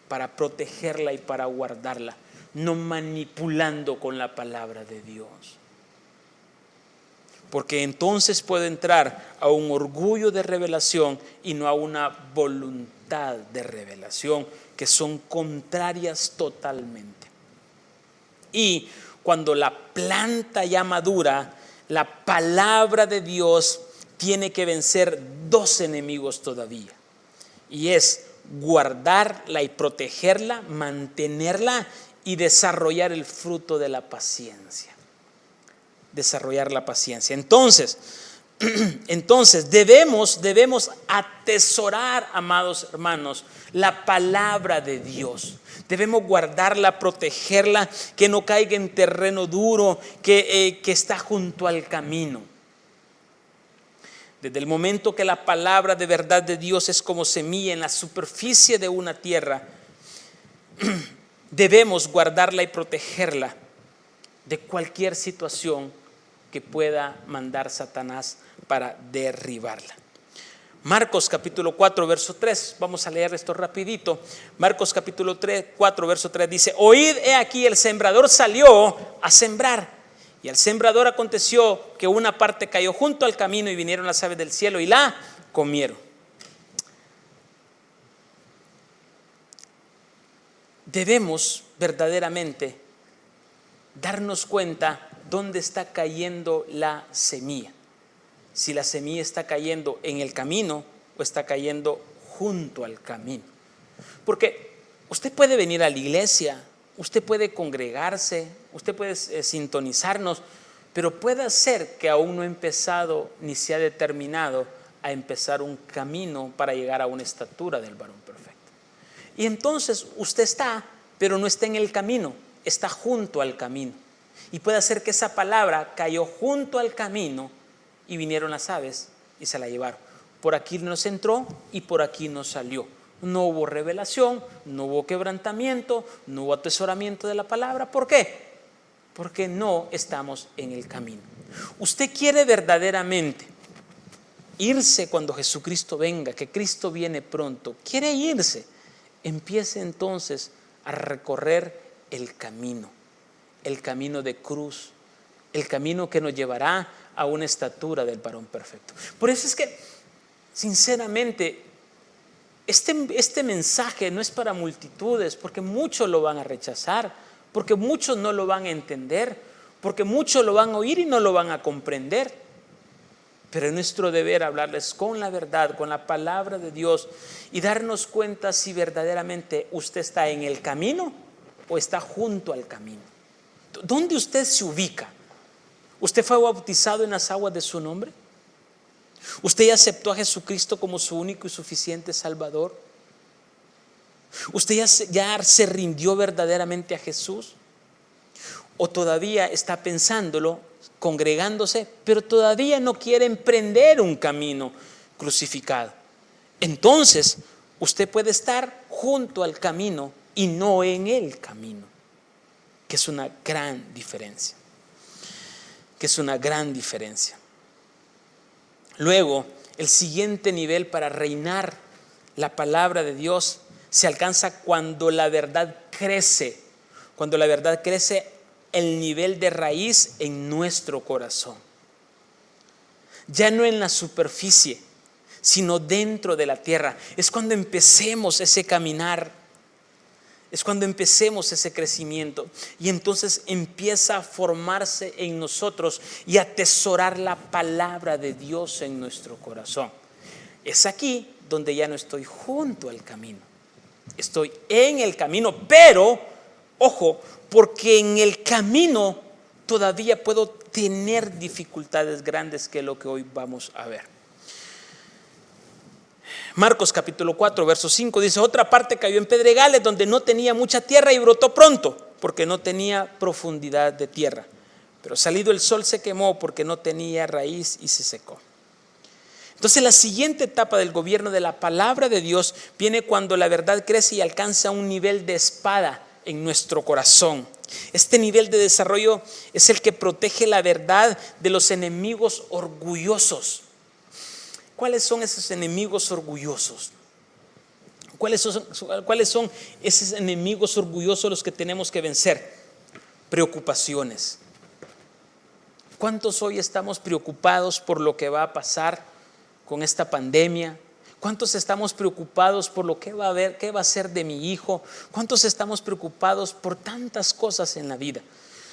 para protegerla y para guardarla, no manipulando con la palabra de Dios. Porque entonces puedo entrar a un orgullo de revelación y no a una voluntad de revelación, que son contrarias totalmente. Y cuando la planta ya madura, la palabra de Dios tiene que vencer dos enemigos todavía. Y es guardarla y protegerla, mantenerla y desarrollar el fruto de la paciencia. Desarrollar la paciencia. Entonces debemos atesorar, amados hermanos, la palabra de Dios. Debemos guardarla, protegerla, que no caiga en terreno duro, que está junto al camino. Desde el momento que la palabra de verdad de Dios es como semilla en la superficie de una tierra, debemos guardarla y protegerla de cualquier situación que pueda mandar Satanás para derribarla. Marcos capítulo 4 verso 3, vamos a leer esto rapidito. Marcos capítulo 4 verso 3 dice: oíd, he aquí el sembrador salió a sembrar, y al sembrador aconteció que una parte cayó junto al camino, y vinieron las aves del cielo y la comieron. Debemos verdaderamente darnos cuenta dónde está cayendo la semilla. Si la semilla está cayendo en el camino o está cayendo junto al camino. Porque usted puede venir a la iglesia, usted puede congregarse, usted puede sintonizarnos, pero puede ser que aún no ha empezado ni se ha determinado a empezar un camino para llegar a una estatura del varón perfecto. Y entonces usted está, pero no está en el camino, está junto al camino. Y puede ser que esa palabra cayó junto al camino y vinieron las aves y se la llevaron. Por aquí nos entró y por aquí nos salió. No hubo revelación, no hubo quebrantamiento, no hubo atesoramiento de la palabra. ¿Por qué? Porque no estamos en el camino. Usted quiere verdaderamente irse cuando Jesucristo venga, que Cristo viene pronto. Quiere irse. Empiece entonces a recorrer el camino de cruz, el camino que nos llevará a una estatura del varón perfecto. Por eso es que, sinceramente, este mensaje no es para multitudes, porque muchos lo van a rechazar, porque muchos no lo van a entender, porque muchos lo van a oír y no lo van a comprender. Pero es nuestro deber hablarles con la verdad, con la palabra de Dios, y darnos cuenta si verdaderamente usted está en el camino o está junto al camino. ¿Dónde usted se ubica? ¿Usted fue bautizado en las aguas de su nombre? ¿Usted ya aceptó a Jesucristo como su único y suficiente Salvador? ¿Usted ya se rindió verdaderamente a Jesús? ¿O todavía está pensándolo, congregándose, pero todavía no quiere emprender un camino crucificado? Entonces, usted puede estar junto al camino y no en el camino, que es una gran diferencia. Luego, el siguiente nivel para reinar la palabra de Dios se alcanza cuando la verdad crece. Cuando la verdad crece el nivel de raíz en nuestro corazón. Ya no en la superficie, sino dentro de la tierra. Es cuando empecemos ese caminar, es cuando empecemos ese crecimiento, y entonces empieza a formarse en nosotros y a atesorar la palabra de Dios en nuestro corazón. Es aquí donde ya no estoy junto al camino, estoy en el camino, pero ojo, porque en el camino todavía puedo tener dificultades grandes, que es lo que hoy vamos a ver. Marcos capítulo 4 verso 5 dice: otra parte cayó en pedregales donde no tenía mucha tierra y brotó pronto, porque no tenía profundidad de tierra. Pero salido el sol se quemó porque no tenía raíz y se secó. Entonces la siguiente etapa del gobierno de la palabra de Dios viene cuando la verdad crece y alcanza un nivel de espada en nuestro corazón. Este nivel de desarrollo es el que protege la verdad de los enemigos orgullosos. ¿Cuáles son esos enemigos orgullosos? ¿Cuáles son esos enemigos orgullosos los que tenemos que vencer? Preocupaciones. ¿Cuántos hoy estamos preocupados por lo que va a pasar con esta pandemia? ¿Cuántos estamos preocupados por lo que va a haber, qué va a ser de mi hijo? ¿Cuántos estamos preocupados por tantas cosas en la vida?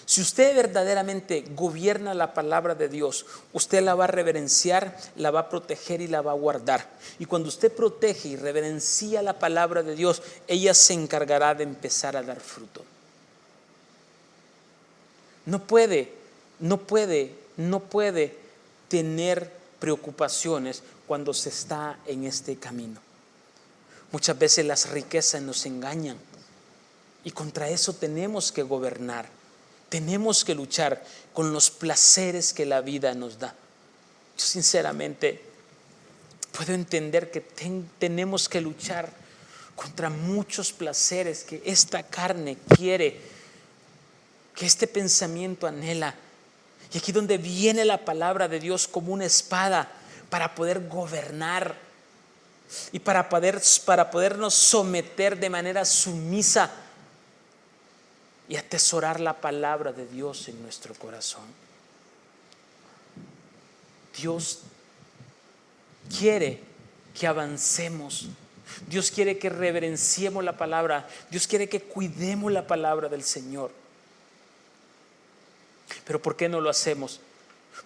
Si usted verdaderamente gobierna la palabra de Dios, usted la va a reverenciar, la va a proteger y la va a guardar. Y cuando usted protege y reverencia la palabra de Dios, ella se encargará de empezar a dar fruto. No puede tener preocupaciones cuando se está en este camino. Muchas veces las riquezas nos engañan, y contra eso tenemos que gobernar. Tenemos que luchar con los placeres que la vida nos da. Yo sinceramente puedo entender que tenemos que luchar contra muchos placeres que esta carne quiere, que este pensamiento anhela. Y aquí donde viene la palabra de Dios como una espada para poder gobernar y para podernos someter de manera sumisa y atesorar la palabra de Dios en nuestro corazón. Dios quiere que avancemos. Dios quiere que reverenciemos la palabra. Dios quiere que cuidemos la palabra del Señor. Pero ¿por qué no lo hacemos?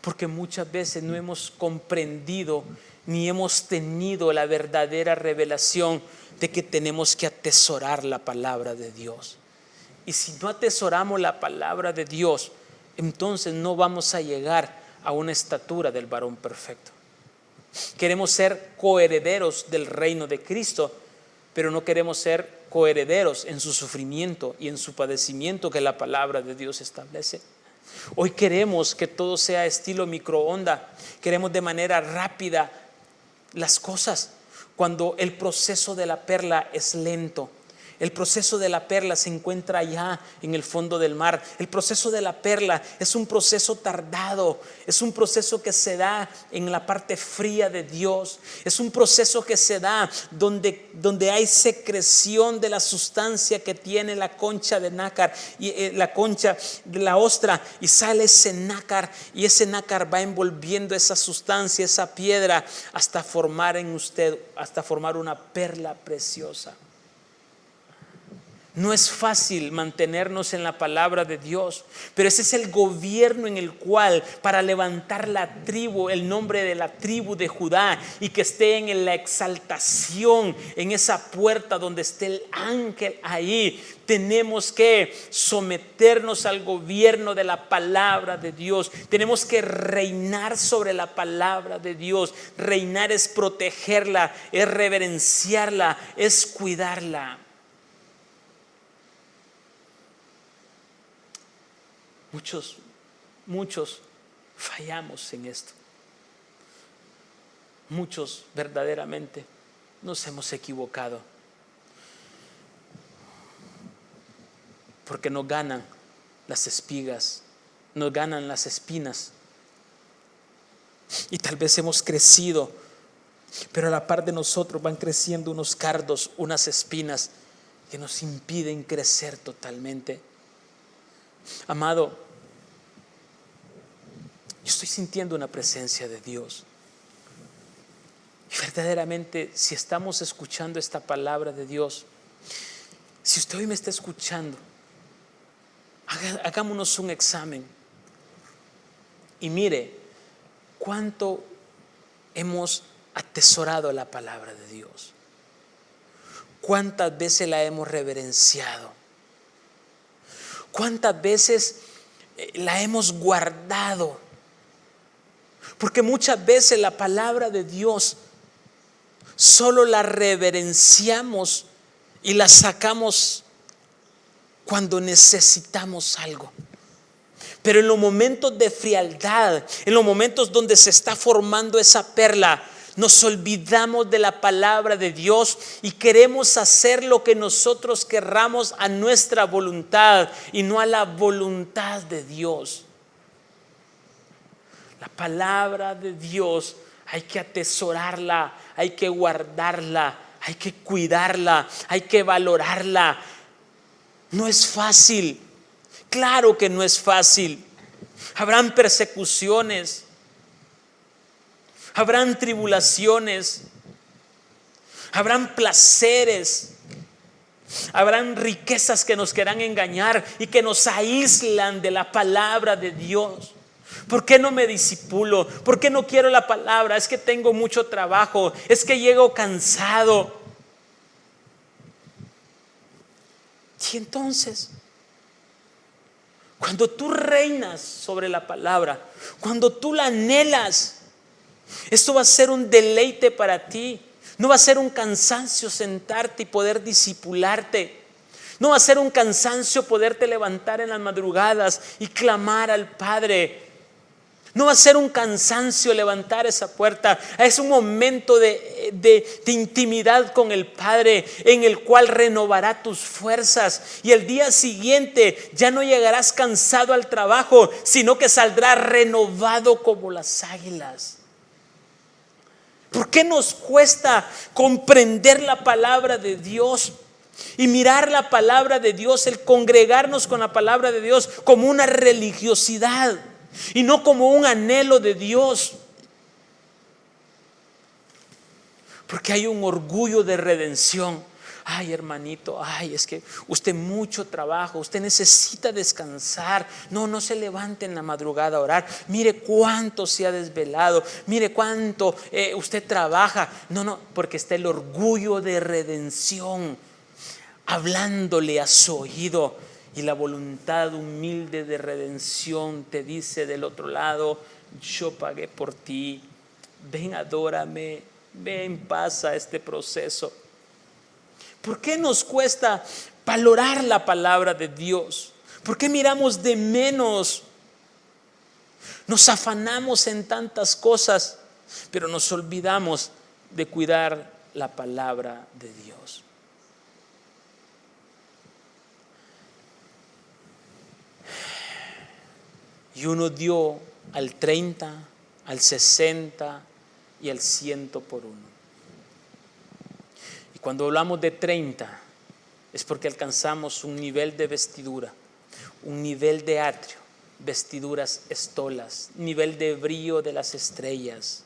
Porque muchas veces no hemos comprendido ni hemos tenido la verdadera revelación de que tenemos que atesorar la palabra de Dios. Y si no atesoramos la palabra de Dios, entonces no vamos a llegar a una estatura del varón perfecto. Queremos ser coherederos del reino de Cristo, pero no queremos ser coherederos en su sufrimiento y en su padecimiento que la palabra de Dios establece. Hoy queremos que todo sea estilo microondas. Queremos de manera rápida las cosas, cuando el proceso de la perla es lento. El proceso de la perla se encuentra allá en el fondo del mar. El proceso de la perla es un proceso tardado, es un proceso que se da en la parte fría de Dios. Es un proceso que se da donde hay secreción de la sustancia que tiene la concha de nácar y la concha de la ostra, y sale ese nácar, y ese nácar va envolviendo esa sustancia, esa piedra, hasta formar en usted, hasta formar una perla preciosa. No es fácil mantenernos en la palabra de Dios, pero ese es el gobierno en el cual, para levantar la tribu, el nombre de la tribu de Judá, y que esté en la exaltación, en esa puerta donde esté el ángel ahí, tenemos que someternos al gobierno de la palabra de Dios. Tenemos que reinar sobre la palabra de Dios. Reinar es protegerla, es reverenciarla, es cuidarla. Muchos fallamos en esto. Muchos verdaderamente nos hemos equivocado, porque nos ganan las espigas, nos ganan las espinas. Y tal vez hemos crecido, pero a la par de nosotros van creciendo unos cardos, unas espinas que nos impiden crecer totalmente. Amado, yo estoy sintiendo una presencia de Dios. Y verdaderamente, si estamos escuchando esta palabra de Dios, si usted hoy me está escuchando, hagámonos un examen y mire cuánto hemos atesorado la palabra de Dios, cuántas veces la hemos reverenciado, cuántas veces la hemos guardado, porque muchas veces la palabra de Dios solo la reverenciamos y la sacamos cuando necesitamos algo. Pero en los momentos de frialdad, en los momentos donde se está formando esa perla, nos olvidamos de la palabra de Dios y queremos hacer lo que nosotros querramos a nuestra voluntad y no a la voluntad de Dios. La palabra de Dios hay que atesorarla, hay que guardarla, hay que cuidarla, hay que valorarla. No es fácil, claro que no es fácil. Habrán persecuciones, habrán tribulaciones, habrán placeres, habrán riquezas que nos quieran engañar y que nos aíslan de la palabra de Dios. ¿Por qué no me disipulo? ¿Por qué no quiero la palabra? Es que tengo mucho trabajo, es que llego cansado. Y entonces, cuando tú reinas sobre la palabra, cuando tú la anhelas, esto va a ser un deleite para ti. No va a ser un cansancio sentarte y poder discipularte. No va a ser un cansancio poderte levantar en las madrugadas y clamar al Padre. No va a ser un cansancio levantar esa puerta. Es un momento de intimidad con el Padre, en el cual renovará tus fuerzas. Y el día siguiente ya no llegarás cansado al trabajo, sino que saldrás renovado como las águilas. ¿Por qué nos cuesta comprender la palabra de Dios y mirar la palabra de Dios, el congregarnos con la palabra de Dios como una religiosidad y no como un anhelo de Dios? Porque hay un orgullo de redención. Ay, hermanito, ay, es que usted mucho trabajo, usted necesita descansar. No se levante en la madrugada a orar. Mire cuánto se ha desvelado, mire cuánto usted trabaja. No, porque está el orgullo de redención hablándole a su oído. Y la voluntad humilde de redención te dice del otro lado: yo pagué por ti, ven, adórame, ven, pasa este proceso. ¿Por qué nos cuesta valorar la palabra de Dios? ¿Por qué miramos de menos? Nos afanamos en tantas cosas, pero nos olvidamos de cuidar la palabra de Dios. Y uno dio al 30, al 60 y al 100 por uno. Y cuando hablamos de 30 es porque alcanzamos un nivel de vestidura, un nivel de atrio, vestiduras estolas, nivel de brillo de las estrellas,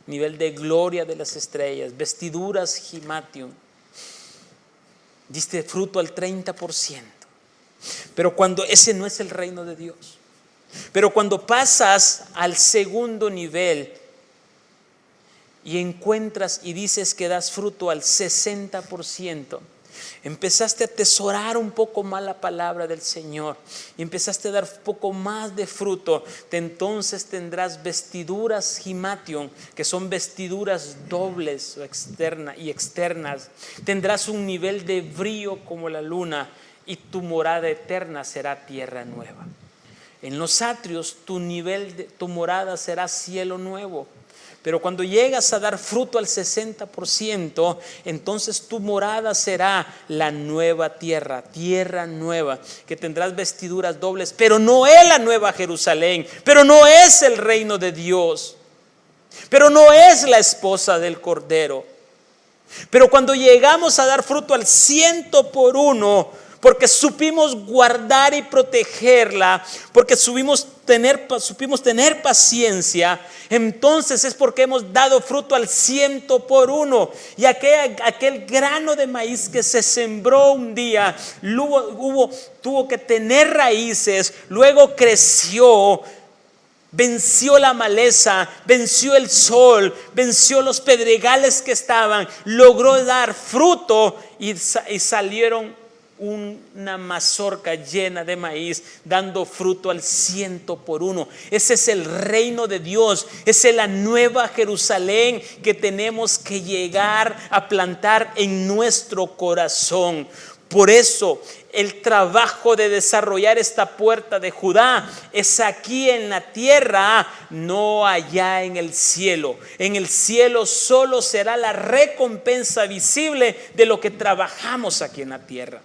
nivel de gloria de las estrellas, vestiduras gimation. Diste fruto al 30%. Pero cuando ese no es el reino de Dios. Pero cuando pasas al segundo nivel y encuentras y dices que das fruto al 60%, empezaste a atesorar un poco más la palabra del Señor y empezaste a dar un poco más de fruto, entonces tendrás vestiduras gimation, que son vestiduras dobles o externas. Tendrás un nivel de brillo como la luna y tu morada eterna será tierra nueva. En los atrios tu morada será cielo nuevo. Pero cuando llegas a dar fruto al 60%, entonces tu morada será la nueva tierra, tierra nueva, que tendrás vestiduras dobles, pero no es la nueva Jerusalén, pero no es el reino de Dios, pero no es la esposa del Cordero. Pero cuando llegamos a dar fruto al 100 por uno, porque supimos guardar y protegerla, porque supimos tener paciencia, entonces es porque hemos dado fruto al 100%. Y aquel grano de maíz que se sembró un día, tuvo que tener raíces, luego creció, venció la maleza, venció el sol, venció los pedregales que estaban, logró dar fruto y salieron una mazorca llena de maíz, dando fruto al 100%. Ese es el reino de Dios, esa es la nueva Jerusalén que tenemos que llegar a plantar en nuestro corazón. Por eso el trabajo de desarrollar esta puerta de Judá es aquí en la tierra, no allá en el cielo. En el cielo solo será la recompensa visible de lo que trabajamos aquí en la tierra.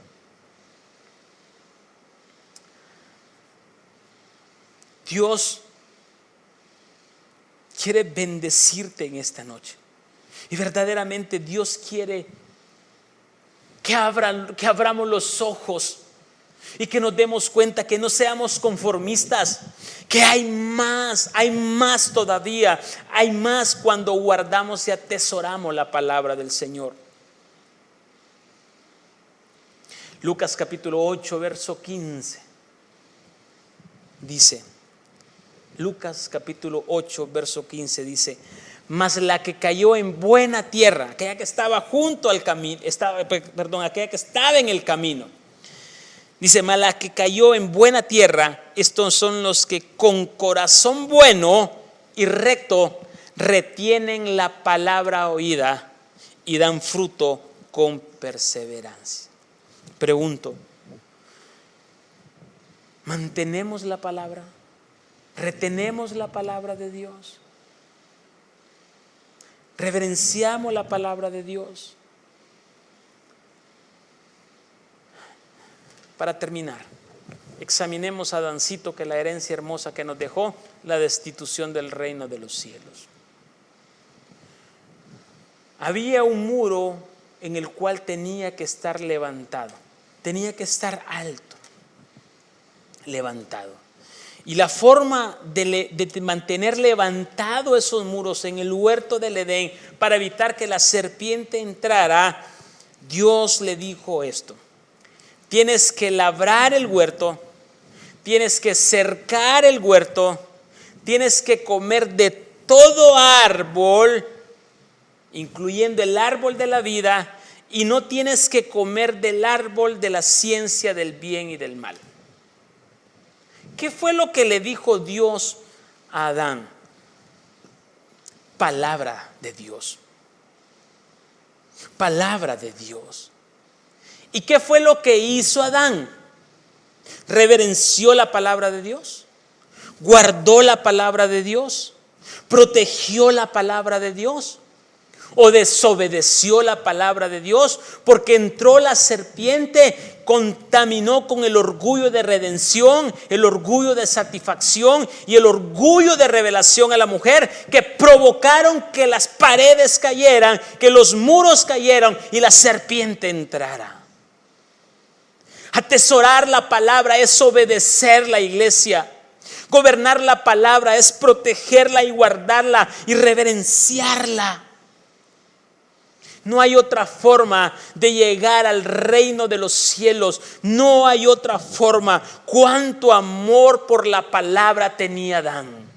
Dios quiere bendecirte en esta noche. Y verdaderamente Dios quiere que abramos los ojos y que nos demos cuenta, que no seamos conformistas, que hay más todavía, hay más cuando guardamos y atesoramos la palabra del Señor. Lucas capítulo 8, verso 15 dice, Lucas capítulo 8, verso 15 dice: mas la que cayó en buena tierra, aquella que estaba junto al camino, aquella que estaba en el camino, dice, mas la que cayó en buena tierra, estos son los que con corazón bueno y recto retienen la palabra oída y dan fruto con perseverancia. Pregunto, ¿mantenemos la palabra? ¿Retenemos la palabra de Dios? ¿Reverenciamos la palabra de Dios? Para terminar, examinemos a Adancito, que la herencia hermosa que nos dejó, la destitución del reino de los cielos. Había un muro en el cual tenía que estar levantado, tenía que estar alto, levantado. Y la forma de mantener levantado esos muros en el huerto del Edén para evitar que la serpiente entrara, Dios le dijo esto: tienes que labrar el huerto, tienes que cercar el huerto, tienes que comer de todo árbol, incluyendo el árbol de la vida, y no tienes que comer del árbol de la ciencia del bien y del mal. ¿Qué fue lo que le dijo Dios a Adán? Palabra de Dios. Palabra de Dios. ¿Y qué fue lo que hizo Adán? Reverenció la palabra de Dios, guardó la palabra de Dios, protegió la palabra de Dios, o desobedeció la palabra de Dios, porque entró la serpiente, contaminó con el orgullo de redención, el orgullo de satisfacción y el orgullo de revelación a la mujer, que provocaron que las paredes cayeran, que los muros cayeran y la serpiente entrara. Atesorar la palabra es obedecer la iglesia. Gobernar la palabra es protegerla y guardarla y reverenciarla. No hay otra forma de llegar al reino de los cielos. No hay otra forma. Cuánto amor por la palabra tenía Adán.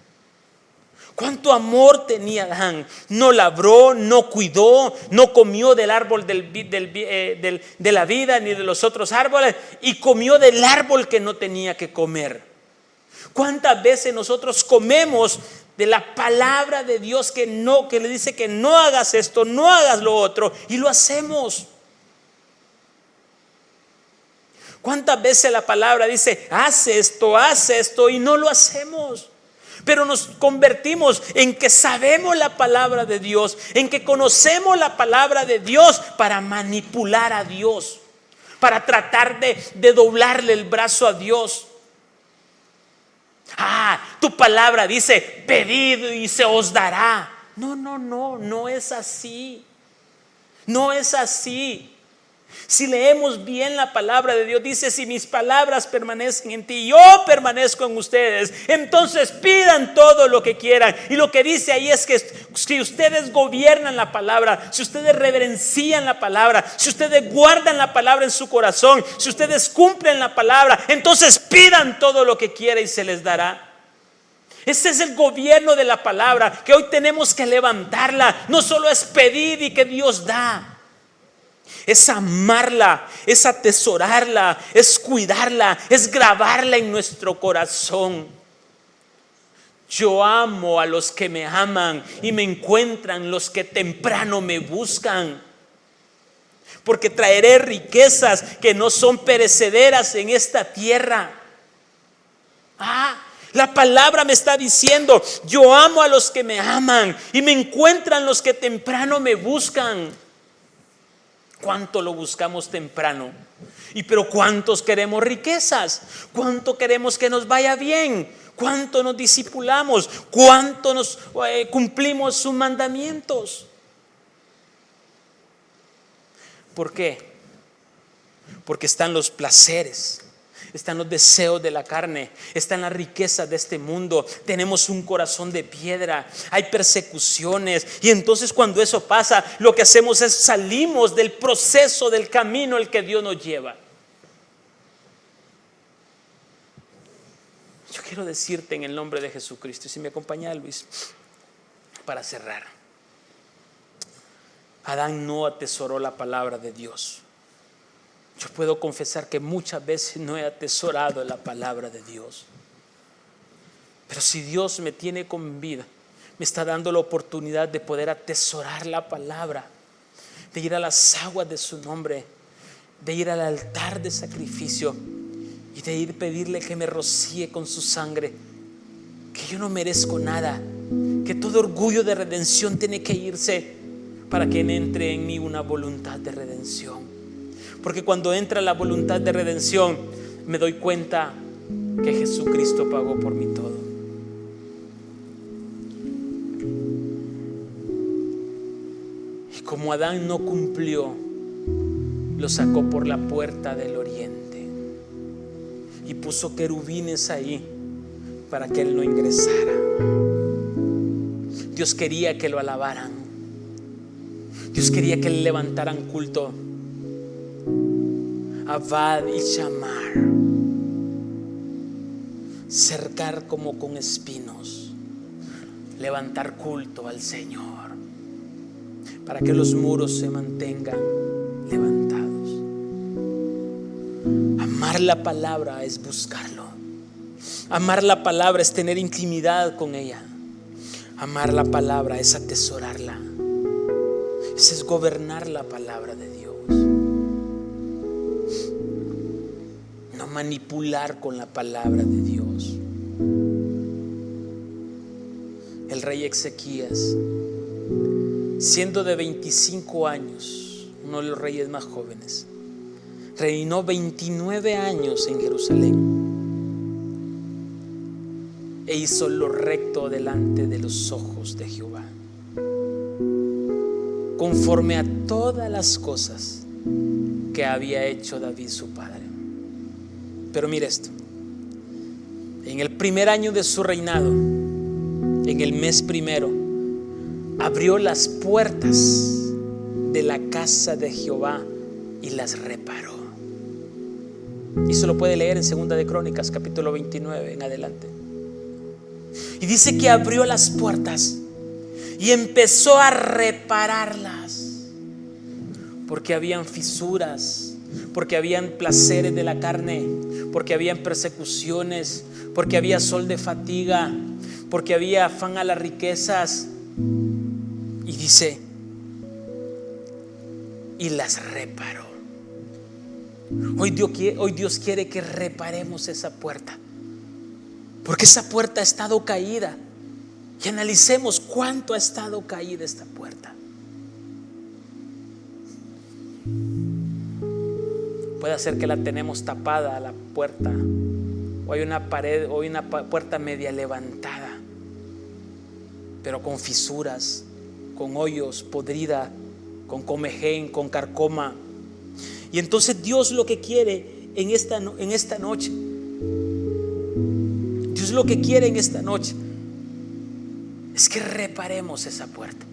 Cuánto amor tenía Adán. No labró, no cuidó, no comió del árbol de la vida ni de los otros árboles, y comió del árbol que no tenía que comer. ¿Cuántas veces nosotros comemos de la palabra de Dios que le dice que no hagas esto, no hagas lo otro, y lo hacemos? ¿Cuántas veces la palabra dice haz esto y no lo hacemos? Pero nos convertimos en que sabemos la palabra de Dios, en que conocemos la palabra de Dios para manipular a Dios, para tratar de doblarle el brazo a Dios. Tu palabra dice pedid y se os dará. No es así. No es así. Si leemos bien la palabra de Dios, dice: si mis palabras permanecen en ti y yo permanezco en ustedes, entonces pidan todo lo que quieran. Y lo que dice ahí es que si ustedes gobiernan la palabra, si ustedes reverencian la palabra, si ustedes guardan la palabra en su corazón, si ustedes cumplen la palabra, entonces pidan todo lo que quieran y se les dará. Ese es el gobierno de la palabra, que hoy tenemos que levantarla. No solo es pedir y que Dios da, es amarla, es atesorarla, es cuidarla, es grabarla en nuestro corazón. Yo amo a los que me aman y me encuentran los que temprano me buscan. Porque traeré riquezas que no son perecederas en esta tierra. La palabra me está diciendo: yo amo a los que me aman y me encuentran los que temprano me buscan. ¿Cuánto lo buscamos temprano? Pero ¿cuántos queremos riquezas? ¿Cuánto queremos que nos vaya bien? ¿Cuánto nos discipulamos? ¿Cuánto nos cumplimos sus mandamientos? ¿Por qué? Porque están los placeres, están los deseos de la carne, están las riquezas de este mundo. Tenemos un corazón de piedra, hay persecuciones, y entonces cuando eso pasa, lo que hacemos es salimos del proceso, del camino el que Dios nos lleva. Yo quiero decirte en el nombre de Jesucristo, y si me acompaña Luis, para cerrar: Adán no atesoró la palabra de Dios. Yo puedo confesar que muchas veces no he atesorado la palabra de Dios. Pero si Dios me tiene con vida, me está dando la oportunidad de poder atesorar la palabra, de ir a las aguas de su nombre, de ir al altar de sacrificio y de ir a pedirle que me rocíe con su sangre, que yo no merezco nada, que todo orgullo de redención tiene que irse para que entre en mí una voluntad de redención. Porque cuando entra la voluntad de redención, me doy cuenta que Jesucristo pagó por mí todo. Y como Adán no cumplió, lo sacó por la puerta del oriente y puso querubines ahí para que él no ingresara. Dios quería que lo alabaran. Dios quería que le levantaran culto. Abad y Shamar, cercar como con espinos, levantar culto al Señor, para que los muros se mantengan levantados. Amar la palabra es buscarlo. Amar la palabra es tener intimidad con ella. Amar la palabra es atesorarla. Ese es gobernar la palabra de Dios. No manipular con la palabra de Dios. El rey Ezequías, siendo de 25 años, uno de los reyes más jóvenes, reinó 29 años en Jerusalén e hizo lo recto delante de los ojos de Jehová, conforme a todas las cosas que había hecho David su padre. Pero mire esto: en el primer año de su reinado, en el mes primero, abrió las puertas de la casa de Jehová y las reparó. Y se lo puede leer en Segunda de Crónicas, capítulo 29 en adelante. Y dice que abrió las puertas y empezó a repararlas, porque habían fisuras, porque habían placeres de la carne, porque habían persecuciones, porque había sol de fatiga, porque había afán a las riquezas. Y dice: y las reparó. Hoy Dios quiere que reparemos esa puerta, porque esa puerta ha estado caída. Y analicemos cuánto ha estado caída esta puerta. Puede ser que la tenemos tapada a la puerta, o hay una pared, o hay una puerta media levantada, pero con fisuras, con hoyos, podrida, con comején, con carcoma. Y entonces Dios lo que quiere en esta noche, Dios lo que quiere en esta noche es que reparemos esa puerta.